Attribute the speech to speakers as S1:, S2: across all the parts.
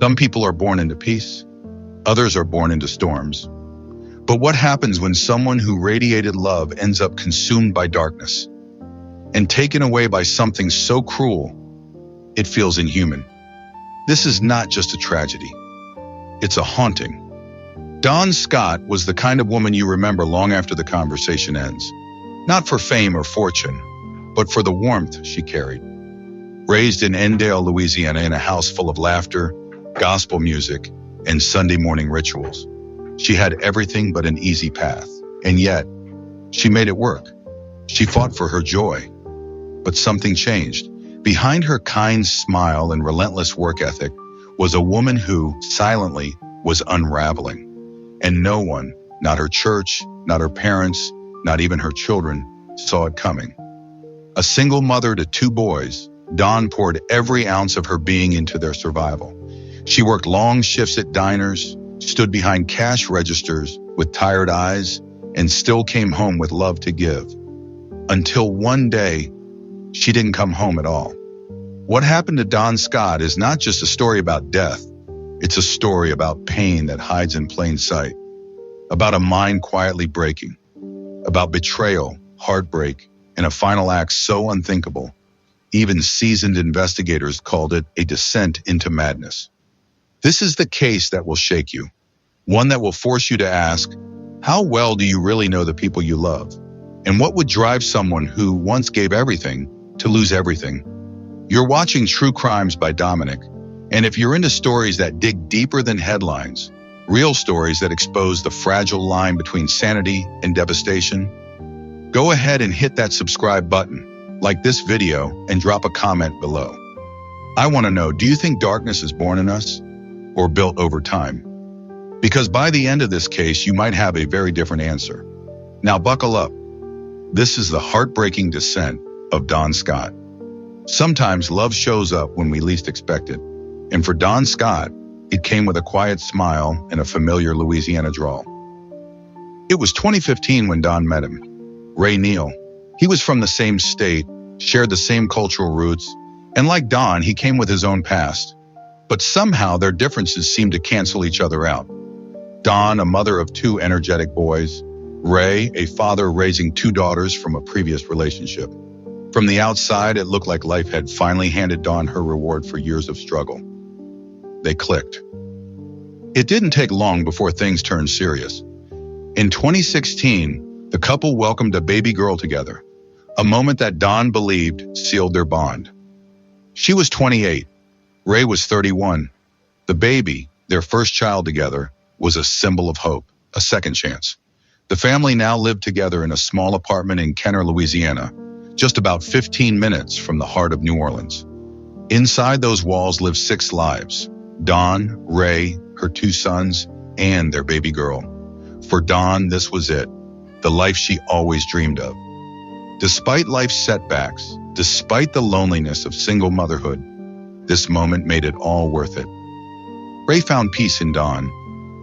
S1: Some people are born into peace, others are born into storms. But what happens when someone who radiated love ends up consumed by darkness and taken away by something so cruel, it feels inhuman? This is not just a tragedy, it's a haunting. Dawn Scott was the kind of woman you remember long after the conversation ends, not for fame or fortune, but for the warmth she carried. Raised in Endale, Louisiana, in a house full of laughter, gospel music, and Sunday morning rituals, she had everything but an easy path. And yet, she made it work. She fought for her joy. But something changed. Behind her kind smile and relentless work ethic was a woman who, silently, was unraveling. And no one, not her church, not her parents, not even her children, saw it coming. A single mother to 2 boys, Dawn poured every ounce of her being into their survival. She worked long shifts at diners, stood behind cash registers with tired eyes, and still came home with love to give. Until one day, she didn't come home at all. What happened to Dawn Scott is not just a story about death. It's a story about pain that hides in plain sight, about a mind quietly breaking, about betrayal, heartbreak, and a final act so unthinkable, even seasoned investigators called it a descent into madness. This is the case that will shake you, one that will force you to ask, how well do you really know the people you love? And what would drive someone who once gave everything to lose everything? You're watching True Crimes by Dominik, and if you're into stories that dig deeper than headlines, real stories that expose the fragile line between sanity and devastation, go ahead and hit that subscribe button, like this video, and drop a comment below. I want to know, do you think darkness is born in us or built over time? Because by the end of this case, you might have a very different answer. Now buckle up. This is the heartbreaking descent of Dawn Scott. Sometimes love shows up when we least expect it. And for Dawn Scott, it came with a quiet smile and a familiar Louisiana drawl. It was 2015 when Dawn met him, Ray Neal. He was from the same state, shared the same cultural roots, and like Dawn, he came with his own past. But somehow their differences seemed to cancel each other out. Dawn, a mother of 2 energetic boys, Ray, a father raising 2 daughters from a previous relationship. From the outside, it looked like life had finally handed Dawn her reward for years of struggle. They clicked. It didn't take long before things turned serious. In 2016, the couple welcomed a baby girl together, a moment that Dawn believed sealed their bond. She was 28. Ray was 31. The baby, their first child together, was a symbol of hope, a second chance. The family now lived together in a small apartment in Kenner, Louisiana, just about 15 minutes from the heart of New Orleans. Inside those walls lived 6 lives: Dawn, Ray, her 2 sons, and their baby girl. For Dawn, this was it, the life she always dreamed of. Despite life's setbacks, despite the loneliness of single motherhood, this moment made it all worth it. Ray found peace in Dawn.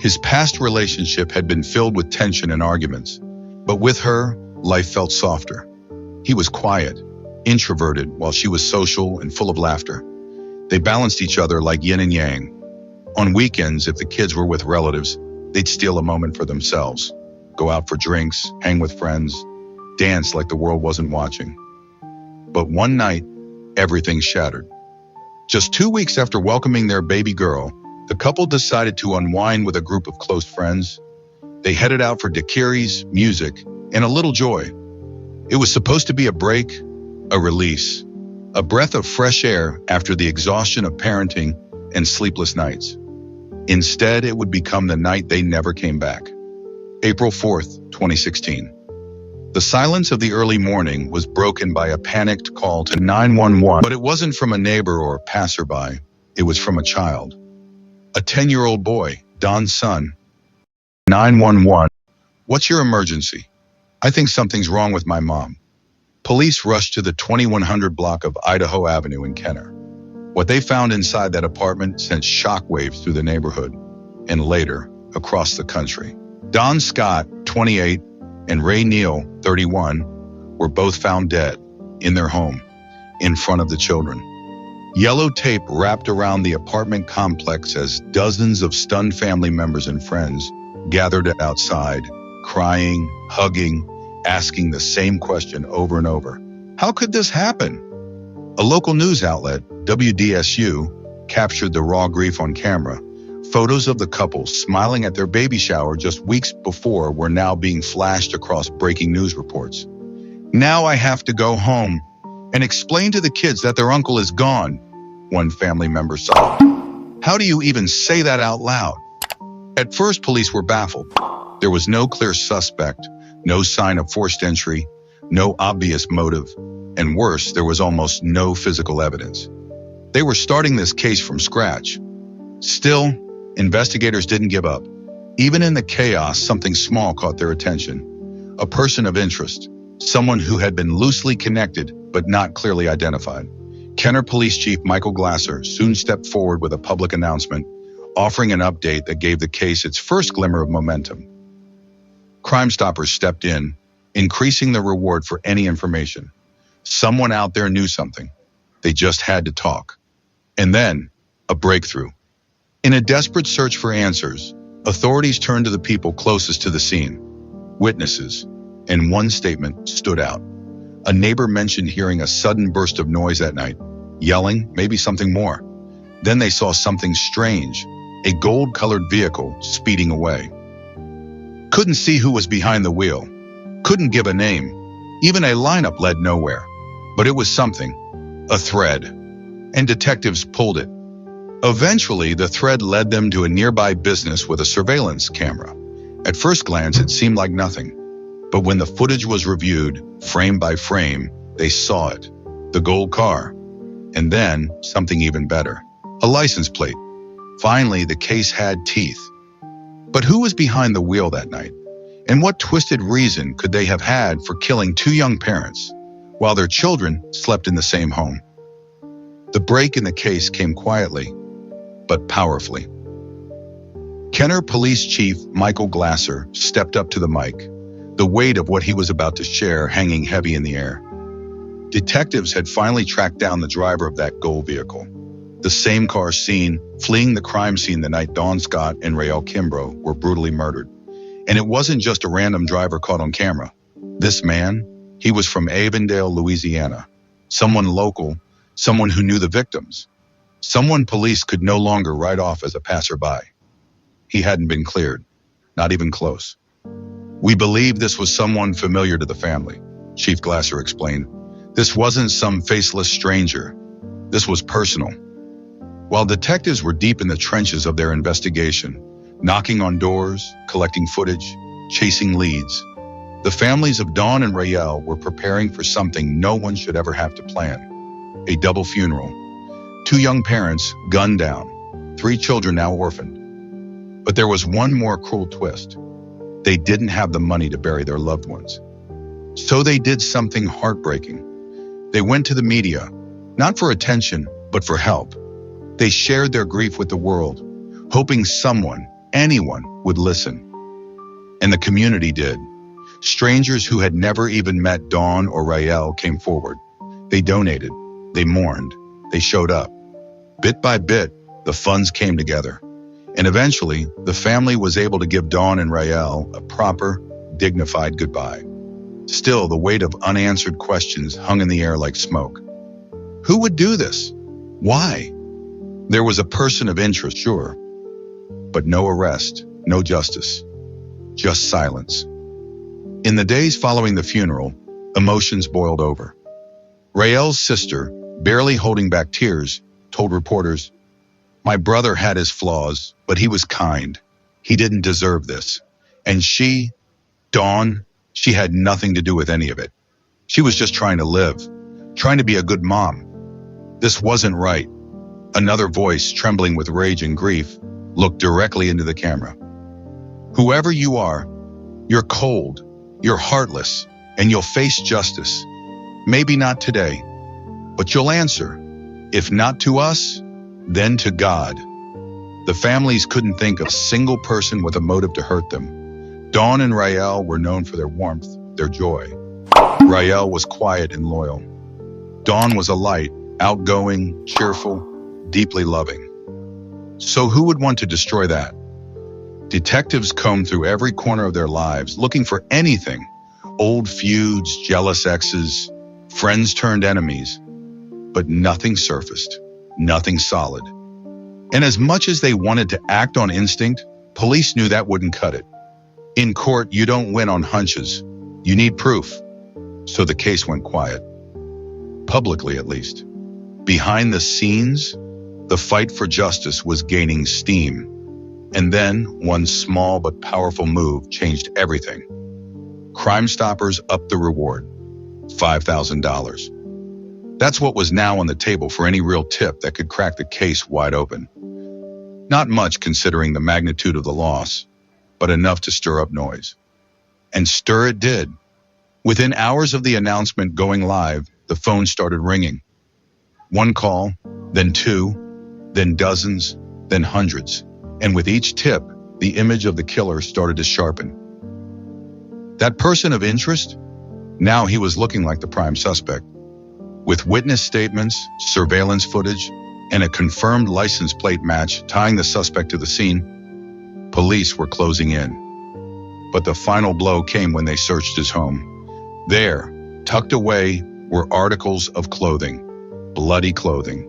S1: His past relationship had been filled with tension and arguments, but with her, life felt softer. He was quiet, introverted, while she was social and full of laughter. They balanced each other like yin and yang. On weekends, if the kids were with relatives, they'd steal a moment for themselves, go out for drinks, hang with friends, dance like the world wasn't watching. But one night, everything shattered. Just 2 weeks after welcoming their baby girl, the couple decided to unwind with a group of close friends. They headed out for daiquiris, music, and a little joy. It was supposed to be a break, a release, a breath of fresh air after the exhaustion of parenting and sleepless nights. Instead, it would become the night they never came back. April 4th, 2016. The silence of the early morning was broken by a panicked call to 911, but it wasn't from a neighbor or passerby. It was from a child. A 10-year-old boy, Dawn's son. 911. What's your emergency? I think something's wrong with my mom. Police rushed to the 2100 block of Idaho Avenue in Kenner. What they found inside that apartment sent shockwaves through the neighborhood and later across the country. Dawn Scott, 28, and Ray Neal, 31, were both found dead in their home in front of the children. Yellow tape wrapped around the apartment complex as dozens of stunned family members and friends gathered outside, crying, hugging, asking the same question over and over. How could this happen? A local news outlet, WDSU, captured the raw grief on camera. Photos of the couple smiling at their baby shower just weeks before were now being flashed across breaking news reports. Now I have to go home and explain to the kids that their uncle is gone, one family member sobbed. How do you even say that out loud? At first, police were baffled. There was no clear suspect, no sign of forced entry, no obvious motive, and worse, there was almost no physical evidence. They were starting this case from scratch. Still, investigators didn't give up. Even in the chaos, something small caught their attention. A person of interest, someone who had been loosely connected but not clearly identified. Kenner Police Chief Michael Glasser soon stepped forward with a public announcement, offering an update that gave the case its first glimmer of momentum. Crime Stoppers stepped in, increasing the reward for any information. Someone out there knew something. They just had to talk. And then, a breakthrough. In a desperate search for answers, authorities turned to the people closest to the scene, witnesses, and one statement stood out. A neighbor mentioned hearing a sudden burst of noise that night, yelling, maybe something more. Then they saw something strange, a gold-colored vehicle speeding away. Couldn't see who was behind the wheel, couldn't give a name, even a lineup led nowhere. But it was something, a thread, and detectives pulled it. Eventually, the thread led them to a nearby business with a surveillance camera. At first glance, it seemed like nothing. But when the footage was reviewed, frame by frame, they saw it, the gold car. And then, something even better, a license plate. Finally, the case had teeth. But who was behind the wheel that night? And what twisted reason could they have had for killing two young parents, while their children slept in the same home? The break in the case came quietly, but powerfully. Kenner Police Chief Michael Glasser stepped up to the mic, the weight of what he was about to share hanging heavy in the air. Detectives had finally tracked down the driver of that gold vehicle, the same car seen fleeing the crime scene the night Dawn Scott and Rael Kimbrough were brutally murdered. And it wasn't just a random driver caught on camera. This man, he was from Avondale, Louisiana, someone local, someone who knew the victims, someone police could no longer write off as a passerby. He hadn't been cleared, not even close. We believe this was someone familiar to the family, Chief Glasser explained. This wasn't some faceless stranger. This was personal. While detectives were deep in the trenches of their investigation, knocking on doors, collecting footage, chasing leads, the families of Dawn and Rael were preparing for something no one should ever have to plan. A double funeral. Two young parents gunned down, 3 children now orphaned. But there was one more cruel twist. They didn't have the money to bury their loved ones. So they did something heartbreaking. They went to the media, not for attention, but for help. They shared their grief with the world, hoping someone, anyone, would listen. And the community did. Strangers who had never even met Dawn or Rael came forward. They donated, they mourned, they showed up. Bit by bit, the funds came together. And eventually, the family was able to give Dawn and Rael a proper, dignified goodbye. Still, the weight of unanswered questions hung in the air like smoke. Who would do this? Why? There was a person of interest, sure, but no arrest, no justice, just silence. In the days following the funeral, emotions boiled over. Rael's sister, barely holding back tears, told reporters, "My brother had his flaws, but he was kind. He didn't deserve this." And she, Dawn, she had nothing to do with any of it. She was just trying to live, trying to be a good mom. This wasn't right. Another voice, trembling with rage and grief, looked directly into the camera. "Whoever you are, you're cold, you're heartless, and you'll face justice. Maybe not today, but you'll answer. If not to us, then to God." The families couldn't think of a single person with a motive to hurt them. Dawn and Rael were known for their warmth, their joy. Rael was quiet and loyal. Dawn was a light, Outgoing, cheerful, deeply loving. So who would want to destroy that? Detectives combed through every corner of their lives looking for anything. Old feuds, jealous exes, friends turned enemies. But nothing surfaced, nothing solid. And as much as they wanted to act on instinct, police knew that wouldn't cut it. In court, you don't win on hunches. You need proof. So the case went quiet. Publicly, at least. Behind the scenes, the fight for justice was gaining steam. And then, one small but powerful move changed everything. Crime Stoppers upped the reward, $5,000. That's what was now on the table for any real tip that could crack the case wide open. Not much considering the magnitude of the loss, but enough to stir up noise. And stir it did. Within hours of the announcement going live, the phone started ringing. One call, then two, then dozens, then hundreds. And with each tip, the image of the killer started to sharpen. That person of interest? Now he was looking like the prime suspect. With witness statements, surveillance footage, and a confirmed license plate match tying the suspect to the scene, police were closing in. But the final blow came when they searched his home. There, tucked away, were articles of clothing, bloody clothing.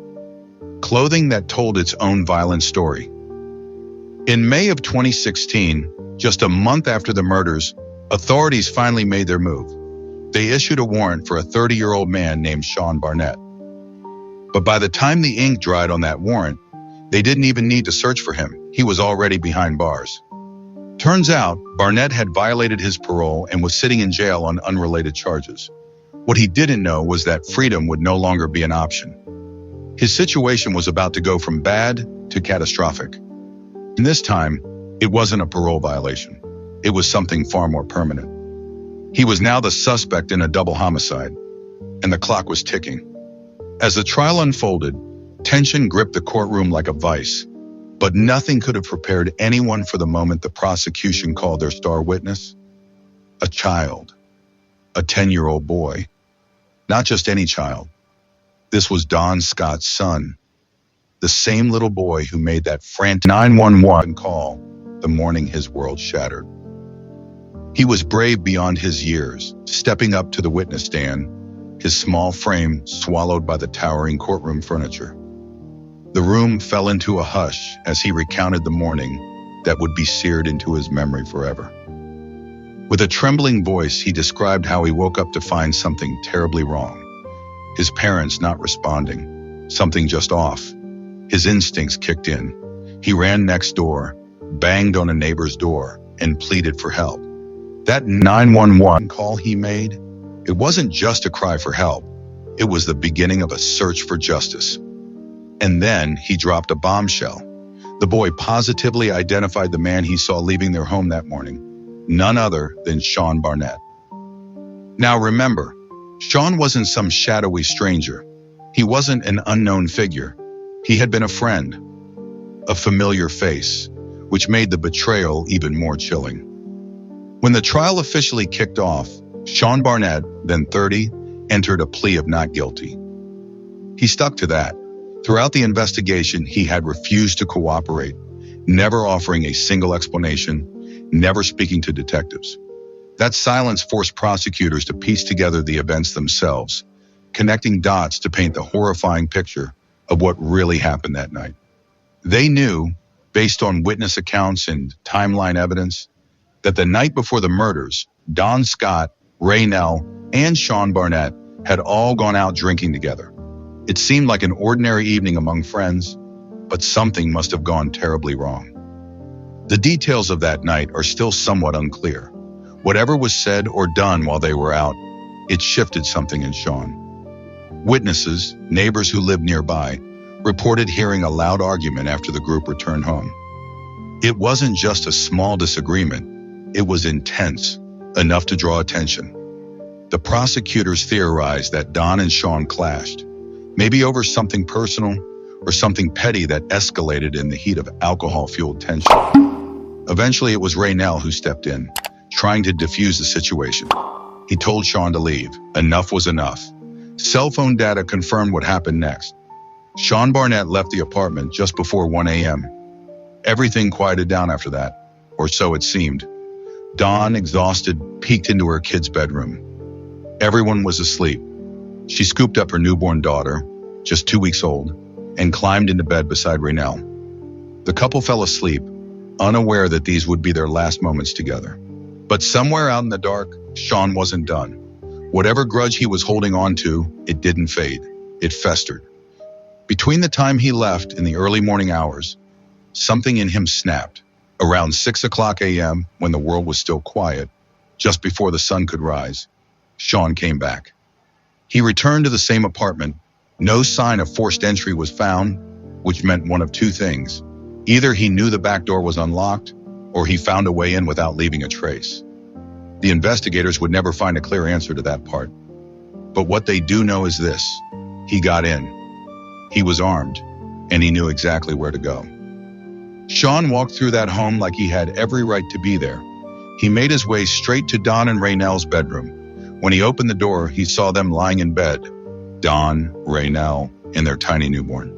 S1: Clothing that told its own violent story. In May of 2016, just a month after the murders, authorities finally made their move. They issued a warrant for a 30-year-old man named Sean Barnett. But by the time the ink dried on that warrant, they didn't even need to search for him. He was already behind bars. Turns out, Barnett had violated his parole and was sitting in jail on unrelated charges. What he didn't know was that freedom would no longer be an option. His situation was about to go from bad to catastrophic. And this time, it wasn't a parole violation. It was something far more permanent. He was now the suspect in a double homicide, and the clock was ticking. As the trial unfolded, tension gripped the courtroom like a vice, but nothing could have prepared anyone for the moment the prosecution called their star witness. A child. A 10-year-old boy. Not just any child. This was Don Scott's son. The same little boy who made that frantic 911 call the morning his world shattered. He was brave beyond his years, stepping up to the witness stand, his small frame swallowed by the towering courtroom furniture. The room fell into a hush as he recounted the morning that would be seared into his memory forever. With a trembling voice, he described how he woke up to find something terribly wrong. His parents not responding, something just off. His instincts kicked in. He ran next door, banged on a neighbor's door, and pleaded for help. That 911 call he made, it wasn't just a cry for help. It was the beginning of a search for justice. And then he dropped a bombshell. The boy positively identified the man he saw leaving their home that morning, none other than Sean Barnett. Now remember, Sean wasn't some shadowy stranger. He wasn't an unknown figure. He had been a friend, a familiar face, which made the betrayal even more chilling. When the trial officially kicked off, Sean Barnett, then 30, entered a plea of not guilty. He stuck to that. Throughout the investigation, he had refused to cooperate, never offering a single explanation, never speaking to detectives. That silence forced prosecutors to piece together the events themselves, connecting dots to paint the horrifying picture of what really happened that night. They knew, based on witness accounts and timeline evidence, that the night before the murders, Don Scott, Raynell, and Sean Barnett had all gone out drinking together. It seemed like an ordinary evening among friends, but something must have gone terribly wrong. The details of that night are still somewhat unclear. Whatever was said or done while they were out, it shifted something in Sean. Witnesses, neighbors who lived nearby, reported hearing a loud argument after the group returned home. It wasn't just a small disagreement, it was intense, enough to draw attention. The prosecutors theorized that Don and Sean clashed, maybe over something personal or something petty that escalated in the heat of alcohol-fueled tension. Eventually, it was Raynell who stepped in, trying to defuse the situation. He told Sean to leave. Enough was enough. Cell phone data confirmed what happened next. Sean Barnett left the apartment just before 1 a.m. Everything quieted down after that, or so it seemed. Dawn, exhausted, peeked into her kid's bedroom. Everyone was asleep. She scooped up her newborn daughter, just 2 weeks old, and climbed into bed beside Raynell. The couple fell asleep, unaware that these would be their last moments together. But somewhere out in the dark, Sean wasn't done. Whatever grudge he was holding on to, it didn't fade. It festered. Between the time he left in the early morning hours, something in him snapped. Around 6 o'clock a.m., when the world was still quiet, just before the sun could rise, Sean came back. He returned to the same apartment. No sign of forced entry was found, which meant one of two things. Either he knew the back door was unlocked, or he found a way in without leaving a trace. The investigators would never find a clear answer to that part. But what they do know is this: he got in. He was armed, and he knew exactly where to go. Sean walked through that home like he had every right to be there. He made his way straight to Dawn and Raynell's bedroom. When he opened the door, he saw them lying in bed. Dawn, Raynell, and their tiny newborn.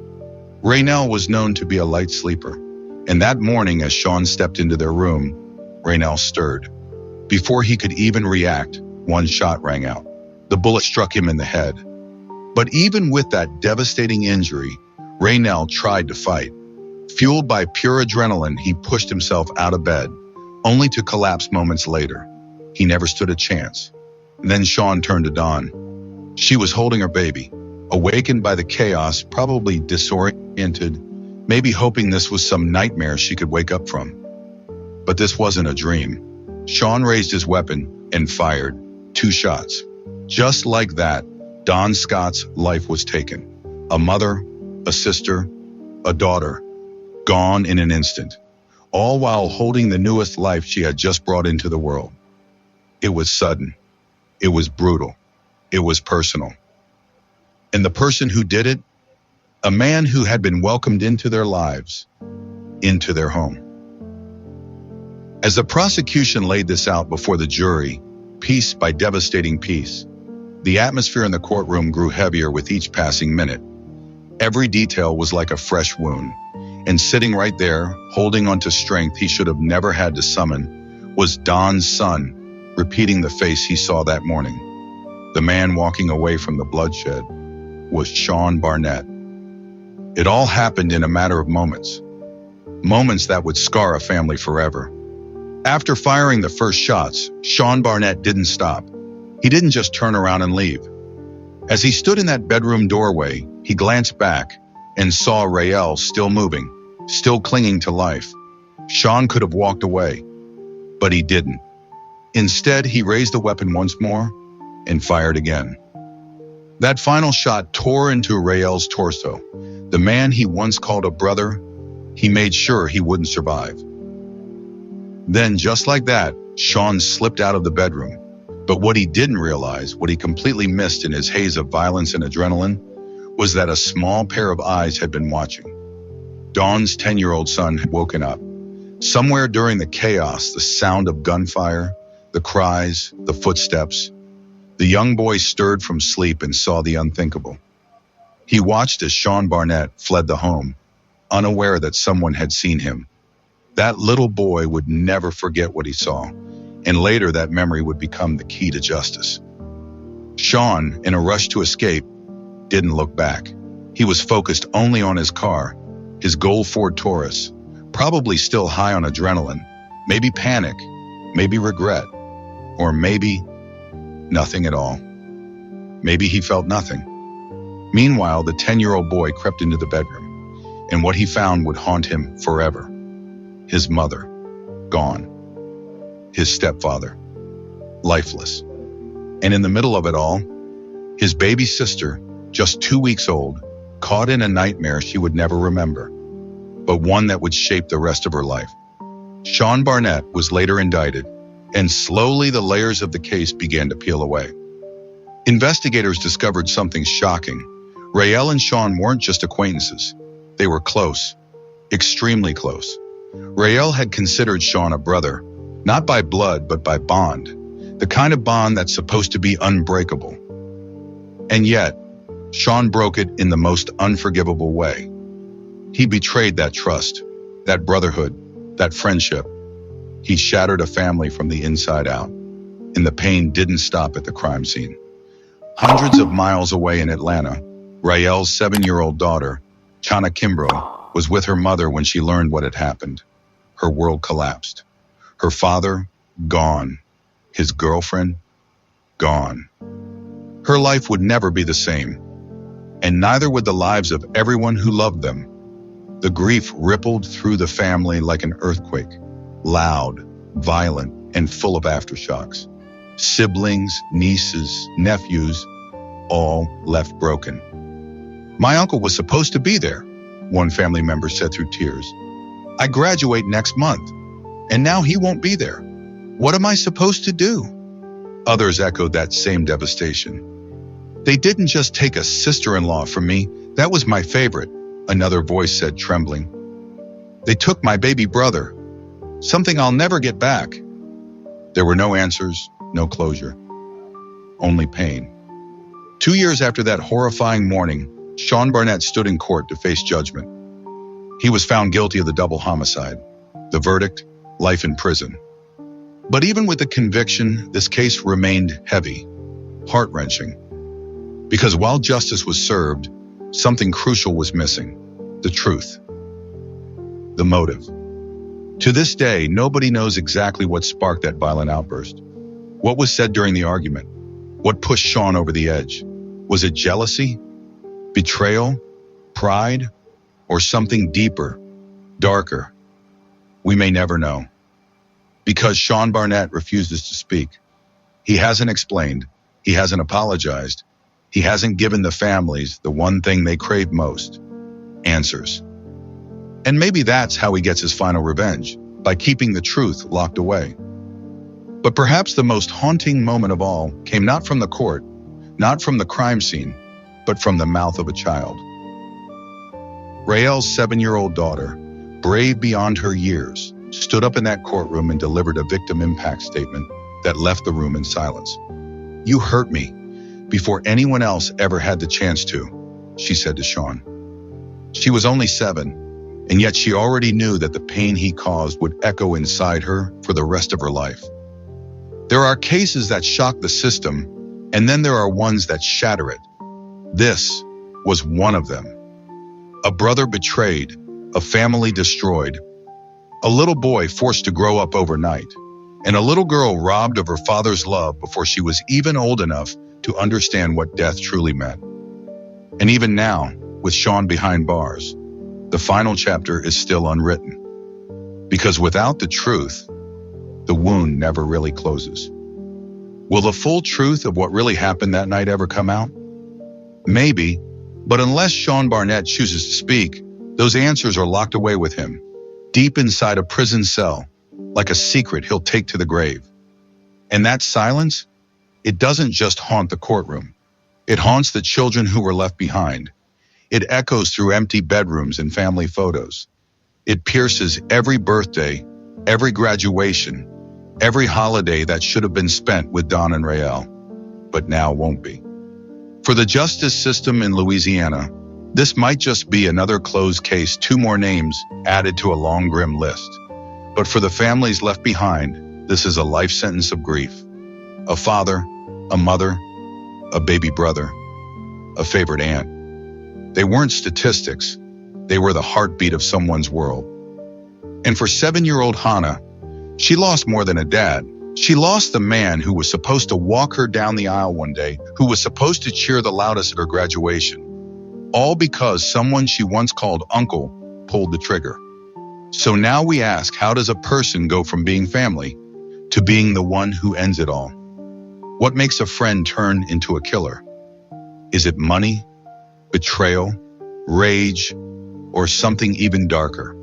S1: Raynell was known to be a light sleeper, and that morning as Sean stepped into their room, Raynell stirred. Before he could even react, one shot rang out. The bullet struck him in the head. But even with that devastating injury, Raynell tried to fight. Fueled by pure adrenaline, he pushed himself out of bed, only to collapse moments later. He never stood a chance. Then Sean turned to Dawn. She was holding her baby, awakened by the chaos, probably disoriented, maybe hoping this was some nightmare she could wake up from. But this wasn't a dream. Sean raised his weapon and fired 2 shots. Just like that, Dawn Scott's life was taken. A mother, a sister, a daughter, gone in an instant, all while holding the newest life she had just brought into the world. It was sudden. It was brutal. It was personal. And the person who did it, a man who had been welcomed into their lives, into their home. As the prosecution laid this out before the jury, piece by devastating piece, the atmosphere in the courtroom grew heavier with each passing minute. Every detail was like a fresh wound, and sitting right there, holding onto strength he should have never had to summon, was Dawn's son, repeating the face he saw that morning. The man walking away from the bloodshed was Sean Barnett. It all happened in a matter of moments. Moments that would scar a family forever. After firing the first shots, Sean Barnett didn't stop. He didn't just turn around and leave. As he stood in that bedroom doorway, he glanced back and saw Raynell still moving, still clinging to life. Sean could have walked away, but he didn't. Instead, he raised the weapon once more and fired again. That final shot tore into Raynell's torso. The man he once called a brother, he made sure he wouldn't survive. Then, just like that, Sean slipped out of the bedroom. But what he didn't realize, what he completely missed in his haze of violence and adrenaline, was that a small pair of eyes had been watching. Dawn's 10-year-old son had woken up. Somewhere during the chaos, the sound of gunfire, the cries, the footsteps, the young boy stirred from sleep and saw the unthinkable. He watched as Sean Barnett fled the home, unaware that someone had seen him. That little boy would never forget what he saw, and later that memory would become the key to justice. Sean, in a rush to escape, didn't look back. He was focused only on his car, his gold Ford Taurus, probably still high on adrenaline, maybe panic, maybe regret, or maybe nothing at all. Maybe he felt nothing. Meanwhile, the 10-year-old boy crept into the bedroom, and what he found would haunt him forever. His mother, gone. His stepfather, lifeless. And in the middle of it all, his baby sister, just 2 weeks old, caught in a nightmare she would never remember, but one that would shape the rest of her life. Sean Barnett was later indicted, and slowly the layers of the case began to peel away. Investigators discovered something shocking. Raynell and Sean weren't just acquaintances. They were close, extremely close. Raynell had considered Sean a brother, not by blood, but by bond, the kind of bond that's supposed to be unbreakable. And yet, Sean broke it in the most unforgivable way. He betrayed that trust, that brotherhood, that friendship. He shattered a family from the inside out, and the pain didn't stop at the crime scene. Hundreds of miles away in Atlanta, Rael's 7-year-old daughter, Chana Kimbrough, was with her mother when she learned what had happened. Her world collapsed. Her father, gone. His girlfriend, gone. Her life would never be the same, and neither would the lives of everyone who loved them. The grief rippled through the family like an earthquake, loud, violent, and full of aftershocks. Siblings, nieces, nephews, all left broken. "My uncle was supposed to be there," one family member said through tears. "I graduate next month, and now he won't be there. What am I supposed to do?" Others echoed that same devastation. "They didn't just take a sister-in-law from me, that was my favorite," another voice said, trembling. "They took my baby brother, something I'll never get back." There were no answers, no closure, only pain. 2 years after that horrifying morning, Sean Barnett stood in court to face judgment. He was found guilty of the double homicide. The verdict, life in prison. But even with the conviction, this case remained heavy, heart-wrenching. Because while justice was served, something crucial was missing: the truth, the motive. To this day, nobody knows exactly what sparked that violent outburst. What was said during the argument? What pushed Sean over the edge? Was it jealousy, betrayal, pride, or something deeper, darker? We may never know. Because Sean Barnett refuses to speak. He hasn't explained. He hasn't apologized. He hasn't given the families the one thing they crave most: answers. And maybe that's how he gets his final revenge, by keeping the truth locked away. But perhaps the most haunting moment of all came not from the court, not from the crime scene, but from the mouth of a child. Rael's 7-year-old daughter, brave beyond her years, stood up in that courtroom and delivered a victim impact statement that left the room in silence. "You hurt me before anyone else ever had the chance to," she said to Sean. She was only 7, and yet she already knew that the pain he caused would echo inside her for the rest of her life. There are cases that shock the system, and then there are ones that shatter it. This was one of them. A brother betrayed, a family destroyed, a little boy forced to grow up overnight, and a little girl robbed of her father's love before she was even old enough to understand what death truly meant. And even now, with Sean behind bars, the final chapter is still unwritten. Because without the truth, the wound never really closes. Will the full truth of what really happened that night ever come out? Maybe, but unless Sean Barnett chooses to speak, those answers are locked away with him, deep inside a prison cell, like a secret he'll take to the grave. And that silence, it doesn't just haunt the courtroom. It haunts the children who were left behind. It echoes through empty bedrooms and family photos. It pierces every birthday, every graduation, every holiday that should have been spent with Don and Rael, but now won't be. For the justice system in Louisiana, this might just be another closed case, 2 more names added to a long, grim list. But for the families left behind, this is a life sentence of grief. A father, a mother, a baby brother, a favorite aunt. They weren't statistics. They were the heartbeat of someone's world. And for 7-year-old Hannah, she lost more than a dad. She lost the man who was supposed to walk her down the aisle one day, who was supposed to cheer the loudest at her graduation. All because someone she once called uncle pulled the trigger. So now we ask, how does a person go from being family to being the one who ends it all? What makes a friend turn into a killer? Is it money, betrayal, rage, or something even darker?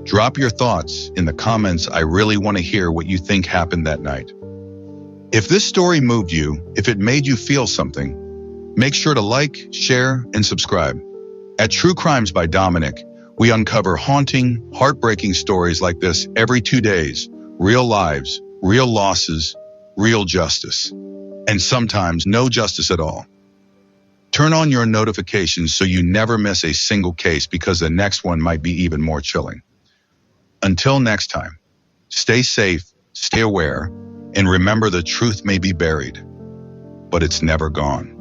S1: Drop your thoughts in the comments. I really want to hear what you think happened that night. If this story moved you, if it made you feel something, make sure to like, share, and subscribe. At True Crimes by Dominik, we uncover haunting, heartbreaking stories like this every 2 days. Real lives, real losses, real justice, and sometimes no justice at all. Turn on your notifications so you never miss a single case, because the next one might be even more chilling. Until next time, stay safe, stay aware, and remember, the truth may be buried, but it's never gone.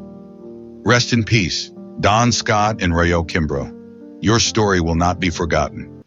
S1: Rest in peace, Don Scott and Rayo Kimbrough. Your story will not be forgotten.